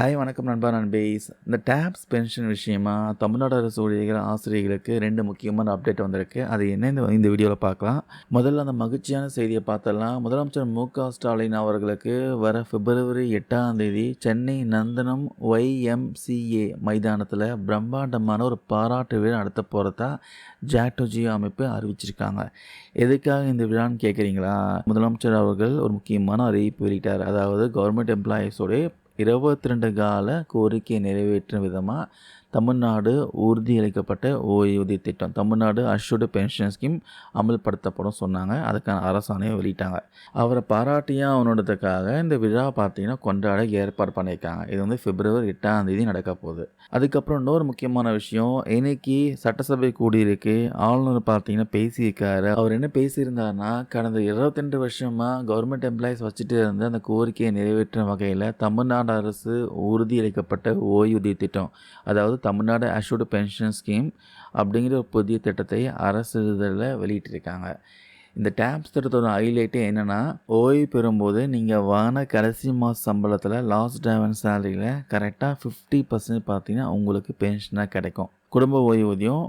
Hi வணக்கம் நண்பா நண்பேஸ். இந்த டேப்ஸ் பென்ஷன் விஷயமா தமிழ்நாடு அரசு ஊழியர்கள், ஆசிரியர்களுக்கு 2 முக்கியமான அப்டேட் வந்திருக்கு. அது என்னன்னு இந்த வீடியோவில் பார்க்கலாம். முதல்ல அந்த மகிழ்ச்சியான செய்தியை பார்த்தரலாம். முதலமைச்சர் மு.க.ஸ்டாலின் அவர்களுக்கு வர பிப்ரவரி 8ஆம் தேதி சென்னை நந்தனம் YMCA மைதானத்தில் பிரம்மாண்டமான ஒரு பாராட்டு விழா நடத்த போகிறதா ஜாக்டோ அமைப்பு அறிவிச்சிருக்காங்க. எதுக்காக இந்த விழான்னு கேட்குறீங்களா? முதலமைச்சர் அவர்கள் ஒரு முக்கியமான அறிவிப்பு வெளியிட்டார். அதாவது கவர்மெண்ட் எம்ப்ளாயீஸோடைய 22 கால கோரிக்கையை நிறைவேற்றும் விதமாக தமிழ்நாடு உறுதியளிக்கப்பட்ட ஓய்வூதிய திட்டம், தமிழ்நாடு அஷ்யூர்டு பென்ஷன் ஸ்கீம் அமல்படுத்தப்படும் சொன்னாங்க. அதுக்கான அரசாணையை வெளியிட்டாங்க. அவரை பாராட்டியாக அவனோடதுக்காக இந்த விழா பார்த்தீங்கன்னா கொண்டாட ஏற்பாடு பண்ணியிருக்காங்க. இது வந்து பிப்ரவரி 8ஆம் தேதி நடக்க போகுது. அதுக்கப்புறம் இன்னொரு முக்கியமான விஷயம், இன்னைக்கு சட்டசபை கூடியிருக்கு. ஆளுநர் பார்த்தீங்கன்னா பேசியிருக்காரு. அவர் என்ன பேசியிருந்தாருன்னா, கடந்த 22 வருஷமாக கவர்மெண்ட் எம்ப்ளாயிஸ் வச்சுட்டு இருந்த அந்த கோரிக்கையை நிறைவேற்றும் வகையில் தமிழ்நாடு அரசு உறுதியளிக்கப்பட்ட ஓய்வூதிய திட்டம், அதாவது தமிழ்நாடு அஷ்யூர்டு பென்ஷன் ஸ்கீம் அப்படிங்கிற ஒரு புதிய திட்டத்தை அரசு இதழில் வெளியிட்டிருக்காங்க. இந்த டேப்ஸ் திட்டத்தோட ஹைலைட்டே என்னென்னா, ஓய்வு பெறும்போது நீங்கள் வாங்கின கடைசி மாத சம்பளத்தில் லாஸ்ட் டே அண்ட் சேலரியில் கரெக்டாக 50% பார்த்தீங்கன்னா உங்களுக்கு பென்ஷனாக கிடைக்கும். குடும்ப ஓய்வூதியம்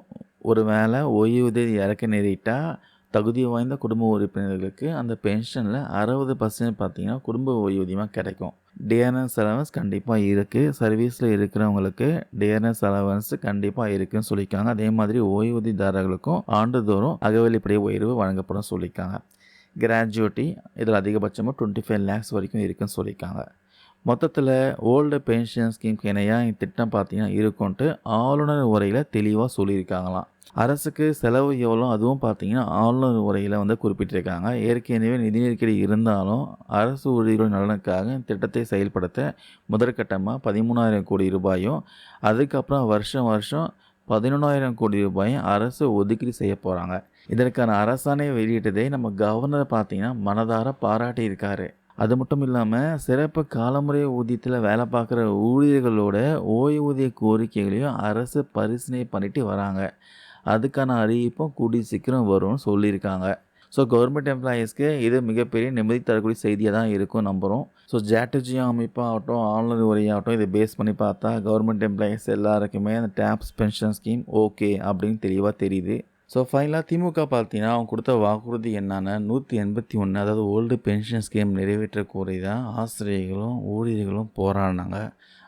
ஒரு வேளை ஓய்வூதியம் இறக்க நேரிட்டால் தகுதி வாய்ந்த குடும்ப உறுப்பினர்களுக்கு அந்த பென்ஷனில் 60% பார்த்தீங்கன்னா குடும்ப ஓய்வூதியமாக கிடைக்கும். டிஆர்எஸ் அலவன்ஸ் கண்டிப்பாக இருக்குது. சர்வீஸில் இருக்கிறவங்களுக்கு டிஆர்எஸ் அலவன்ஸ் கண்டிப்பாக இருக்குதுன்னு சொல்லியிருக்காங்க. அதே மாதிரி ஓய்வூதியதாரர்களுக்கும் ஆண்டுதோறும் அகவலிப்படை உயர்வு வழங்கப்படும் சொல்லியிருக்காங்க. கிராஜுவேட்டி இதில் அதிகபட்சமாக 25 lakhs வரைக்கும் இருக்குதுன்னு சொல்லியிருக்காங்க. மொத்தத்தில் ஓல்டு பென்ஷன் ஸ்கீம்க்கு இணையாக இந்த திட்டம் பார்த்தீங்கன்னா இருக்கும்ன்ட்டு ஆளுநர் உரையில் தெளிவாக சொல்லியிருக்காங்களாம். அரசுக்கு செலவு எவ்வளோ அதுவும் பார்த்தீங்கன்னா ஆளுநர் உரையில் வந்து குறிப்பிட்டிருக்காங்க. ஏற்கனவே நிதி நெருக்கடி இருந்தாலும் அரசு ஊழியர்கள் நலனுக்காக திட்டத்தை செயல்படுத்த முதற்கட்டமாக 13,000 கோடி ரூபாயும், அதுக்கப்புறம் வருஷம் 11,000 கோடி ரூபாயும் அரசு ஒதுக்கீடு செய்ய போகிறாங்க. இதற்கான அரசாணை வெளியிட்டதை நம்ம கவர்னர் பார்த்தீங்கன்னா மனதார பாராட்டியிருக்காரு. அது மட்டும் இல்லாமல் சிறப்பு காலமுறை ஊதியத்தில் வேலை பார்க்குற ஊழியர்களோட ஓய்வூதிய கோரிக்கைகளையும் அரசு பரிசீலனை பண்ணிட்டு வராங்க. அதுக்கான அறிவிப்பும் கூடிய சீக்கிரம் வரும்னு சொல்லியிருக்காங்க. ஸோ கவர்மெண்ட் எம்ப்ளாயீஸ்க்கு இது மிகப்பெரிய நிம்மதி தரக்கூடிய செய்தியாக தான் இருக்கும் நம்புகிறோம். ஸோ ஜாக்டோ அமைப்பாகட்டும், ஆளுநர் உரையாகட்டும், இதை பேஸ் பண்ணி பார்த்தா கவர்மெண்ட் எம்ப்ளாயீஸ் எல்லாருக்குமே அந்த டேப்ஸ் பென்ஷன் ஸ்கீம் ஓகே அப்படின்னு தெளிவாக தெரியுது. ஸோ ஃபைனலாக திமுக பார்த்தீங்கன்னா அவங்க கொடுத்த வாக்குறுதி என்னன்னா 181, அதாவது ஓல்டு பென்ஷன் ஸ்கீம் நிறைவேற்ற கோரி தான் ஆசிரியர்களும் ஊழியர்களும் போராடினாங்க.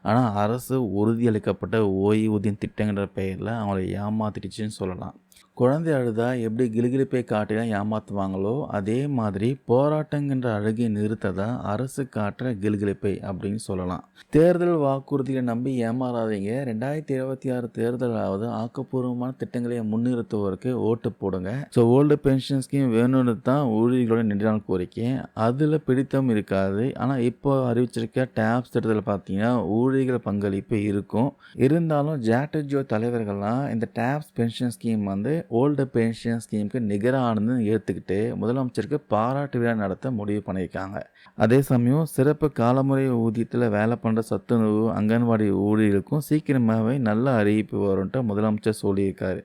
ஆனால் அரசு உறுதியளிக்கப்பட்ட ஓய்வூதியம் திட்டங்கிற பெயரில் அவங்களை ஏமாத்திடுச்சுன்னு சொல்லலாம். குழந்தை அழுதா எப்படி கிலுகிலுப்பை காட்டிலாம் ஏமாற்றுவாங்களோ அதே மாதிரி போராட்டங்கிற அழகிய நிறுத்த தான் அரசு காட்டுற கிலுகிலுப்பை அப்படின்னு சொல்லலாம். தேர்தல் வாக்குறுதியை நம்பி ஏமாறாதீங்க. 2026 தேர்தலாவது ஆக்கப்பூர்வமான திட்டங்களை முன்னிறுத்துவதற்கு ஓட்டு போடுங்க. ஸோ ஓல்டு பென்ஷன் ஸ்கீம் வேணும்னு தான் ஊழியர்களோட நெடுநாள் கோரிக்கை. அதில் பிடித்தம் இருக்காது. ஆனால் இப்போ அறிவிச்சிருக்க டேப்ஸ் திட்டத்தில் பார்த்தீங்கன்னா ஊழியர்கள் பங்களிப்பு இருக்கும். இருந்தாலும் ஜாக்டோ தலைவர்கள்லாம் இந்த டேப்ஸ் பென்ஷன் ஸ்கீம் வந்து ஓல்டு பென்ஷன் ஸ்கீமுக்கு நிகரானதுன்னு ஏற்றுக்கிட்டு முதலமைச்சருக்கு பாராட்டு விழா நடத்த முடிவு பண்ணியிருக்காங்க. அதே சமயம் சிறப்பு காலமுறை ஊதியத்தில் வேலை பண்ணுற சத்துணவு அங்கன்வாடி ஊழியர்களுக்கும் சீக்கிரமாகவே நல்ல அறிவிப்பு வரும்ன்ட்டு முதலமைச்சர் சொல்லியிருக்காரு.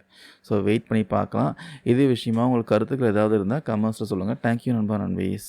ஸோ வெயிட் பண்ணி பார்க்கலாம். இது விஷயமா உங்களுக்கு கருத்துக்கள் ஏதாவது இருந்தால் கமெண்ட்ஸில் சொல்லுங்கள். தேங்க்யூ நண்பா நண்பீஸ்.